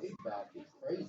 Feedback is crazy.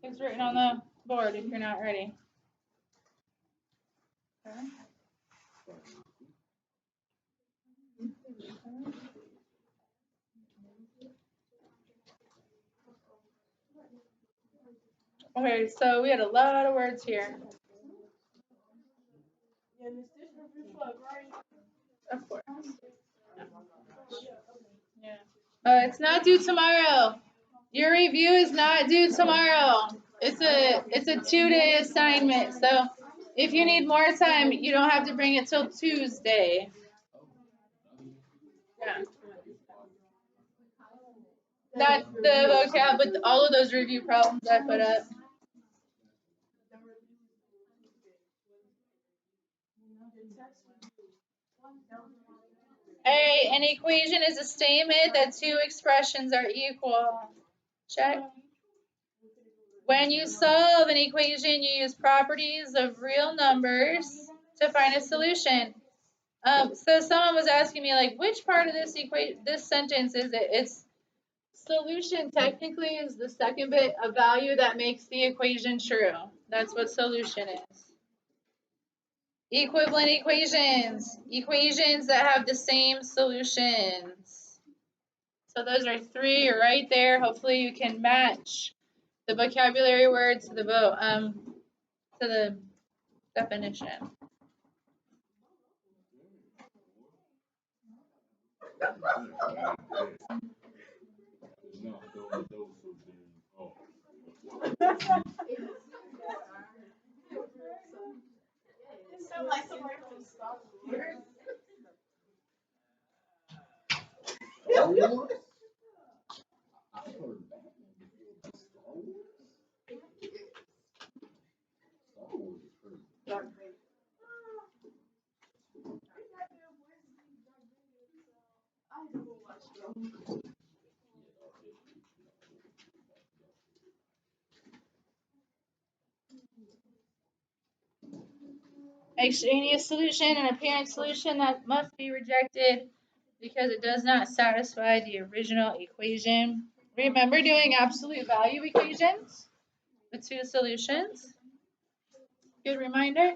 It's written on the board if you're not ready. Okay, so we had a lot of words here. Of course. Yeah. It's not due tomorrow. Your review is not due tomorrow. It's a 2-day assignment. So if you need more time, you don't have to bring it till Tuesday. Yeah. Not the vocab, but all of those review problems I put up. An equation is a statement that two expressions are equal. Check. When you solve an equation, you use properties of real numbers to find a solution. So someone was asking me, like, which part of this sentence is it? It's solution technically is the second bit of value that makes the equation true. That's what solution is. Equivalent equations. Equations that have the same solutions. So those are 3 right there. Hopefully you can match the vocabulary word to the definition. Extraneous solution, an apparent solution that must be rejected because it does not satisfy the original equation. Remember doing absolute value equations with 2 solutions? Good reminder.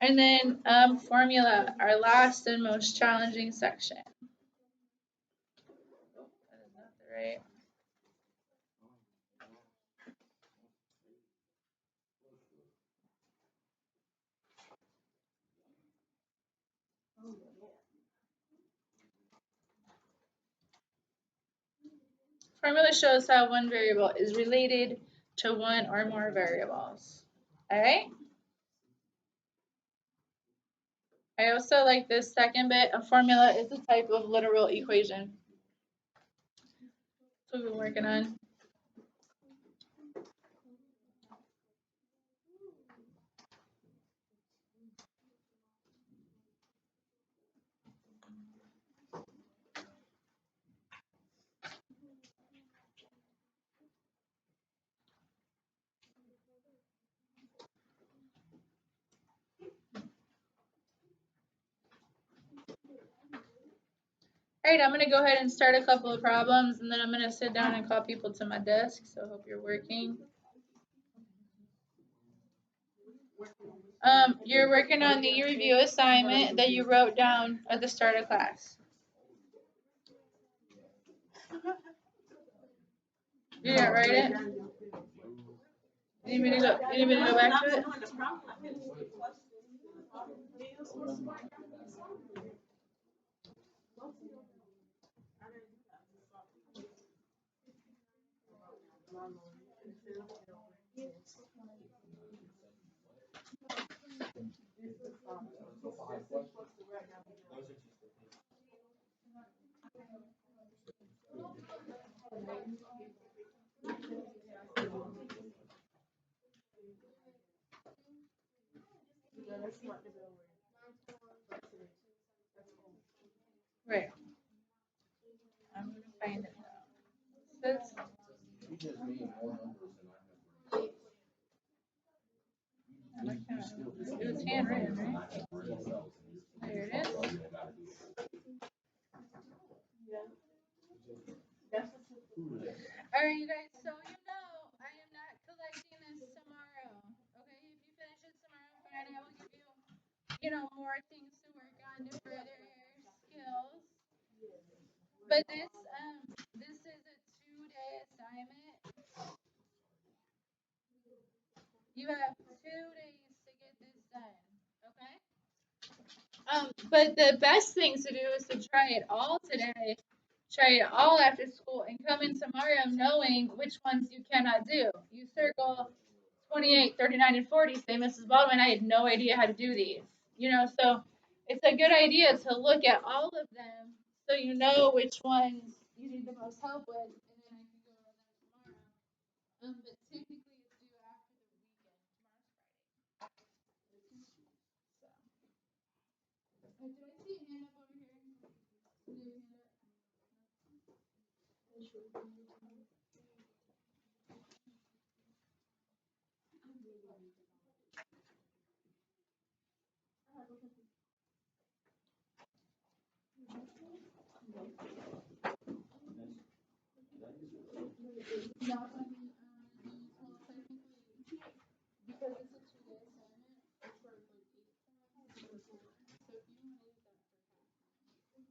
And then formula, our last and most challenging section. right? Formula shows how one variable is related to one or more variables. All right? I also like this second bit. A formula is a type of literal equation. That's what we've been working on. All right, I'm going to go ahead and start a couple of problems, and then I'm going to sit down and call people to my desk, so I hope you're working. You're working on the review assignment that you wrote down at the start of class. You didn't write it? You need me to go back to it? Right. I'm going to find it now. It says, it was handwritten, right? There it is. All right, you guys, so you know I am not collecting this tomorrow. Okay, if you finish it tomorrow, fine, I will give you, more things to work on to further your skills. But this is a 2-day assignment. You have 2 days to get this done, okay? But the best thing to do is to try it all today, try it all after school, and come in tomorrow knowing which ones you cannot do. You circle 28, 39, and 40, say Mrs. Baldwin, I had no idea how to do these. So it's a good idea to look at all of them so you know which ones you need the most help with, and then I can go over them tomorrow. But technically it's due after the weekend. Tomorrow's Friday. So. Did I see a hand up over here? Did you have a hand up? Not on well, technically, because it's a 2-day assignment, it's for like 8 times.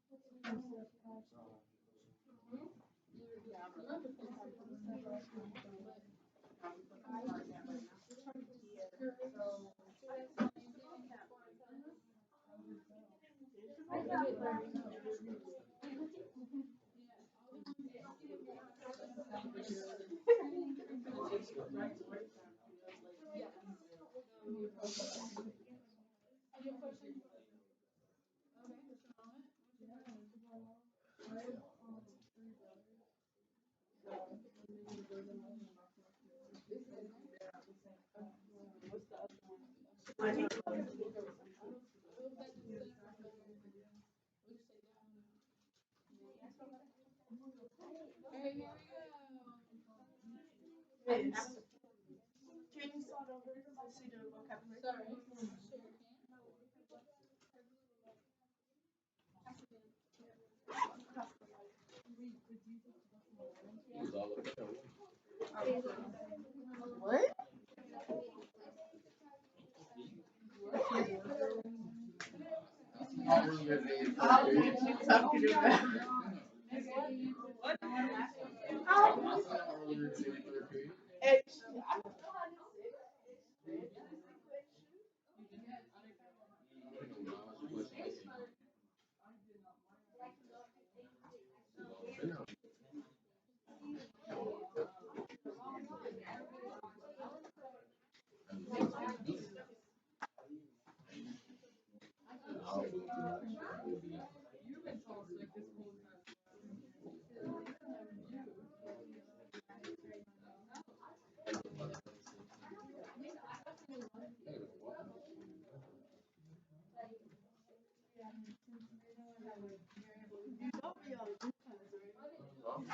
So if you want to use that Alright, here we go. Can you start over so you do a vocabulary? Sorry. Sure can. What? How did you talk to them?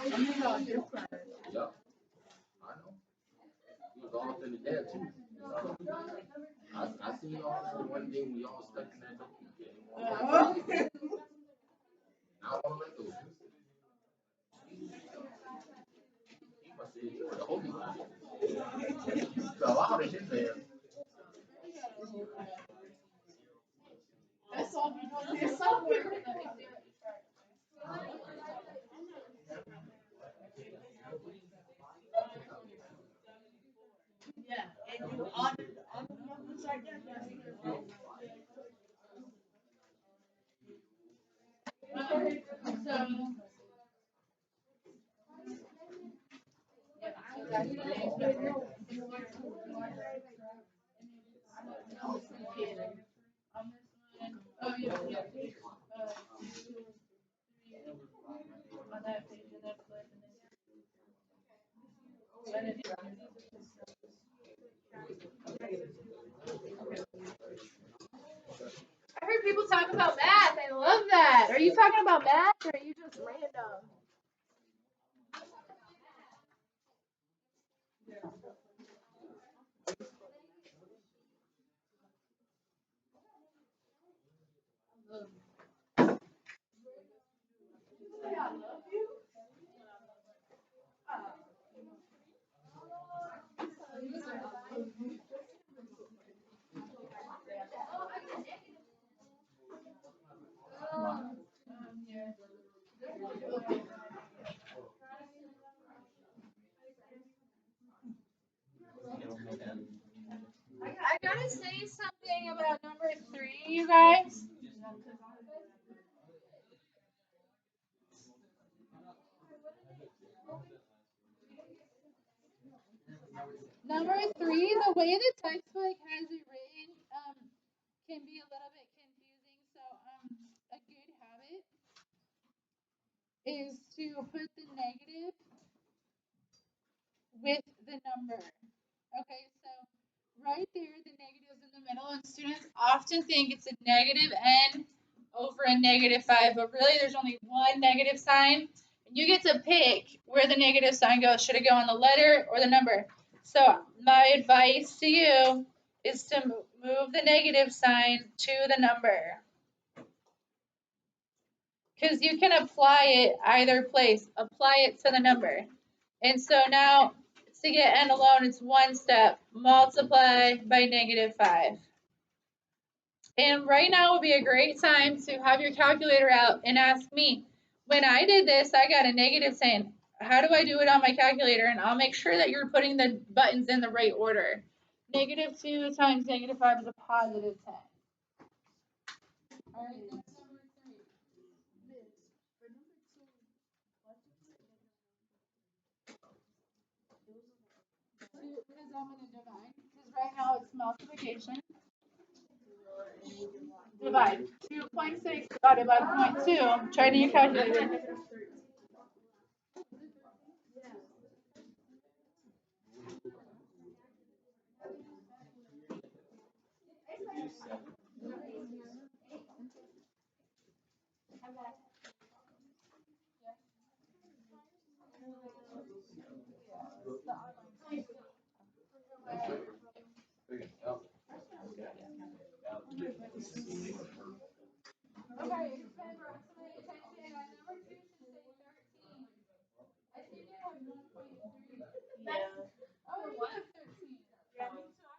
I heard people talk about math. I love that. Are you talking about math or are you just random? I gotta say something about number 3, you guys. Number 3, the way the textbook has it written, can be a little bit confusing. So, a good habit is to put the negative with the number. Okay, so right there, the negative's in the middle, and students often think it's a negative n over a -5, but really there's only one negative sign. And you get to pick where the negative sign goes. Should it go on the letter or the number? So my advice to you is to move the negative sign to the number. Because you can apply it either place. Apply it to the number. And so now to get n alone, it's one step. Multiply by -5. And right now would be a great time to have your calculator out and ask me. When I did this, I got a negative saying, how do I do it on my calculator? And I'll make sure that you're putting the buttons in the right order. -2 times -5 is a positive 10. All right, that's number 3. Because I'm going to divide. Because right now it's multiplication. Divide. 2.6 divided by 0.2. Try to your calculator. Okay, spend approximately attention. Number 2 should say 13. I think it was 1.3. Yeah. Oh, you have 13. Yeah, me too.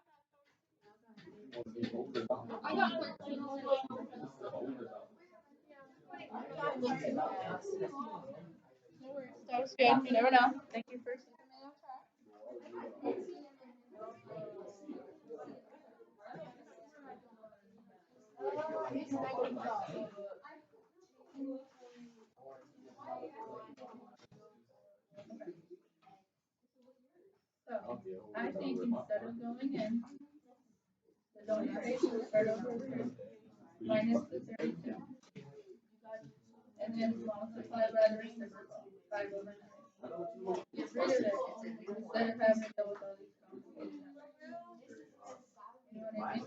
I got 13. No worries. That was good. You never know. Thank you for keeping me on track. So, I think instead of going in, the denominator start over here. Minus the 32. And then multiply by the reciprocal. 5 over 9. Get rid of it. Instead of having to deal with all these complicated numbers. You know what I mean?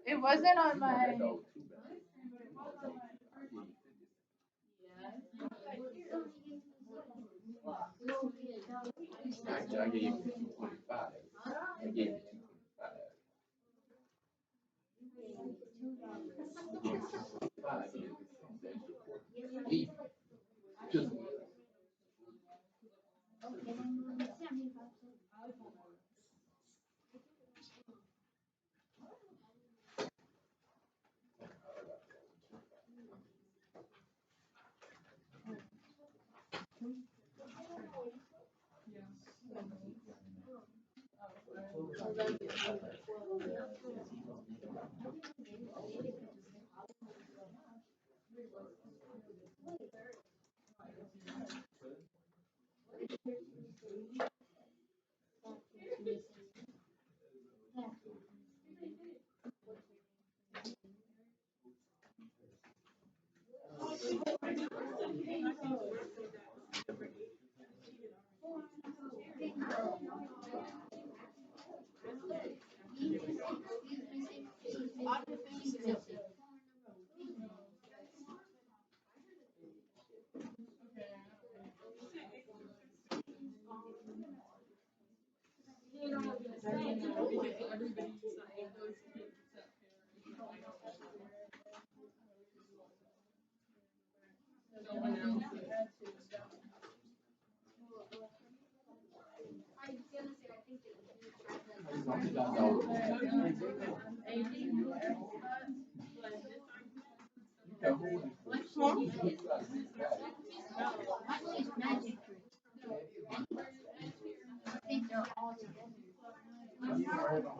It wasn't on my. Actually, I gave you 225. I gave you 225. I gave you 225. I gave you the extra 40. Just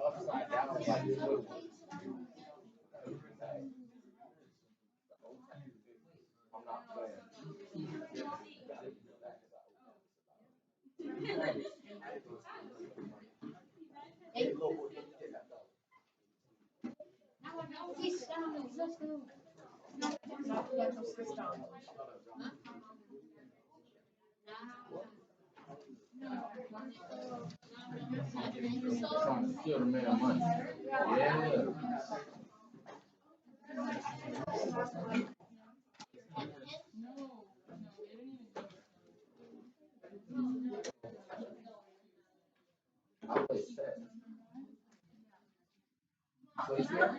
Upside down like this. I'm not playing. Trying to steal the man money. Yeah. I play set. Play set.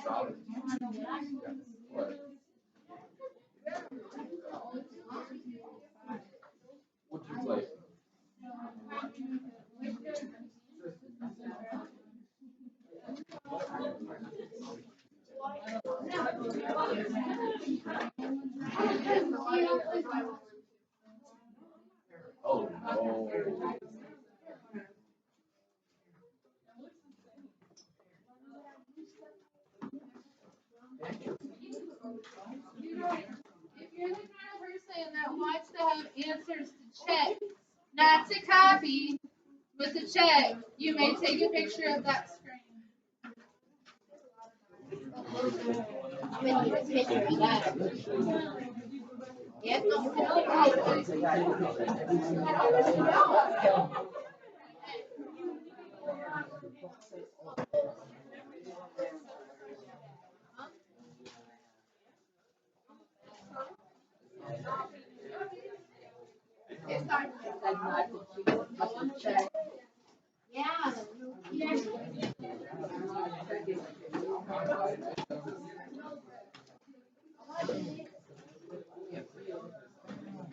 Solid. What? What you play? Oh no. If you're the kind of person that wants to have answers to check, not to copy, but to check, you may take a picture of that screen. Yeah.